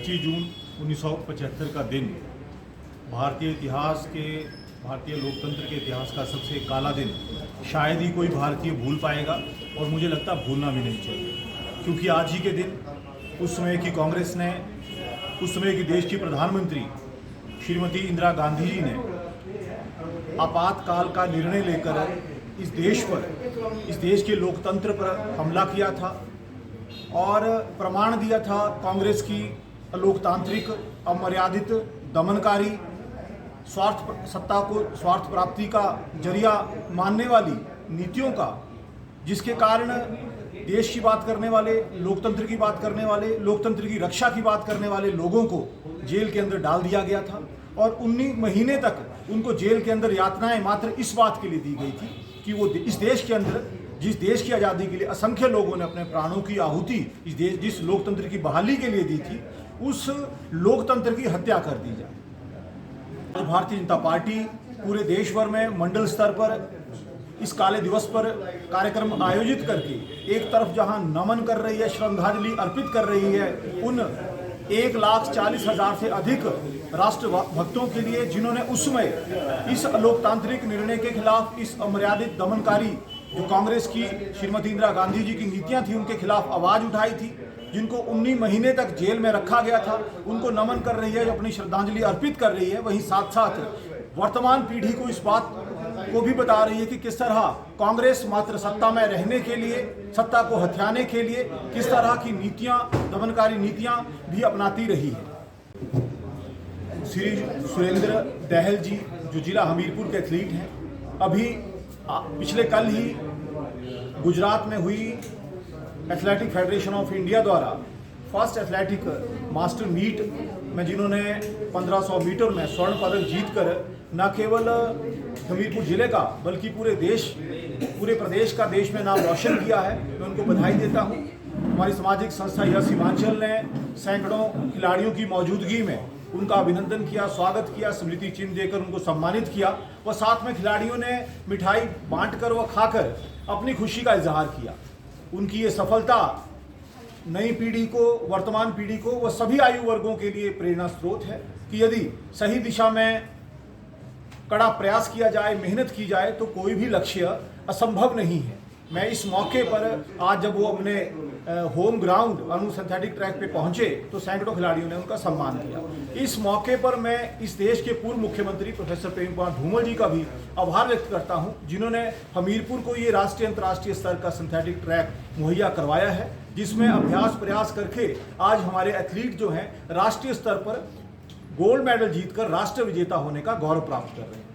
25 जून 1975 का दिन भारतीय लोकतंत्र के इतिहास का सबसे काला दिन शायद ही कोई भारतीय भूल पाएगा और मुझे लगता है भूलना भी नहीं चाहिए, क्योंकि आज ही के दिन उस समय की कांग्रेस ने, उस समय की देश की प्रधानमंत्री श्रीमती इंदिरा गांधी जी ने आपातकाल का निर्णय लेकर इस देश के लोकतंत्र पर हमला किया था और प्रमाण दिया था कांग्रेस की लोकतांत्रिक, अमर्यादित, दमनकारी, सत्ता को स्वार्थ प्राप्ति का जरिया मानने वाली नीतियों का, जिसके कारण देश की बात करने वाले, लोकतंत्र की बात करने वाले, लोकतंत्र की रक्षा की बात करने वाले लोगों को जेल के अंदर डाल दिया गया था और 19 महीने तक उनको जेल के अंदर यातनाएं मात्र इस बात के लिए दी गई थी कि वो इस देश के अंदर, जिस देश की आज़ादी के लिए असंख्य लोगों ने अपने प्राणों की आहुति जिस लोकतंत्र की बहाली के लिए दी थी, उस लोकतंत्र की हत्या कर दी जाए। तो भारतीय जनता पार्टी पूरे देश भर में मंडल स्तर पर इस काले दिवस पर कार्यक्रम आयोजित करके एक तरफ जहां नमन कर रही है, श्रद्धांजलि अर्पित कर रही है उन 1,40,000 से अधिक राष्ट्र भक्तों के लिए जिन्होंने उस समय इस लोकतांत्रिक निर्णय के खिलाफ, इस अमर्यादित, दमनकारी जो कांग्रेस की श्रीमती इंदिरा गांधी जी की नीतियां थी उनके खिलाफ आवाज उठाई थी, जिनको 19 महीने तक जेल में रखा गया था, उनको नमन कर रही है, अपनी श्रद्धांजलि अर्पित कर रही है। वहीं साथ साथ वर्तमान पीढ़ी को इस बात को भी बता रही है कि किस तरह कांग्रेस मात्र सत्ता में रहने के लिए, सत्ता को हथियाने के लिए किस तरह की नीतियां, दमनकारी नीतियां भी अपनाती रही है। श्री सुरेंद्र दहल जी जो जिला हमीरपुर के एथलीट हैं, अभी पिछले कल ही गुजरात में हुई एथलेटिक फेडरेशन ऑफ इंडिया द्वारा फर्स्ट एथलेटिक मास्टर मीट में जिन्होंने 1500 मीटर में स्वर्ण पदक जीतकर न केवल हमीरपुर जिले का बल्कि पूरे प्रदेश का देश में नाम रोशन किया है, मैं उनको बधाई देता हूँ। हमारी सामाजिक संस्था यस हिमाचल ने सैकड़ों खिलाड़ियों की मौजूदगी में उनका अभिनंदन किया, स्वागत किया, स्मृति चिन्ह देकर उनको सम्मानित किया व साथ में खिलाड़ियों ने मिठाई बांटकर व खाकर अपनी खुशी का इजहार किया। उनकी ये सफलता नई पीढ़ी को, वर्तमान पीढ़ी को व सभी आयु वर्गों के लिए प्रेरणा स्रोत है कि यदि सही दिशा में कड़ा प्रयास किया जाए, मेहनत की जाए तो कोई भी लक्ष्य असंभव नहीं है। मैं इस मौके पर आज जब वो अपने होम ग्राउंड अनु सिंथेटिक ट्रैक पे पहुंचे तो सैकड़ों खिलाड़ियों ने उनका सम्मान किया। इस मौके पर मैं इस देश के पूर्व मुख्यमंत्री प्रोफेसर प्रेम कुमार धूमल जी का भी आभार व्यक्त करता हूं, जिन्होंने हमीरपुर को ये राष्ट्रीय अंतर्राष्ट्रीय स्तर का सिंथेटिक ट्रैक मुहैया करवाया है, जिसमें अभ्यास प्रयास करके आज हमारे एथलीट जो हैं राष्ट्रीय स्तर पर गोल्ड मेडल जीतकर राष्ट्र विजेता होने का गौरव प्राप्त कर रहे हैं।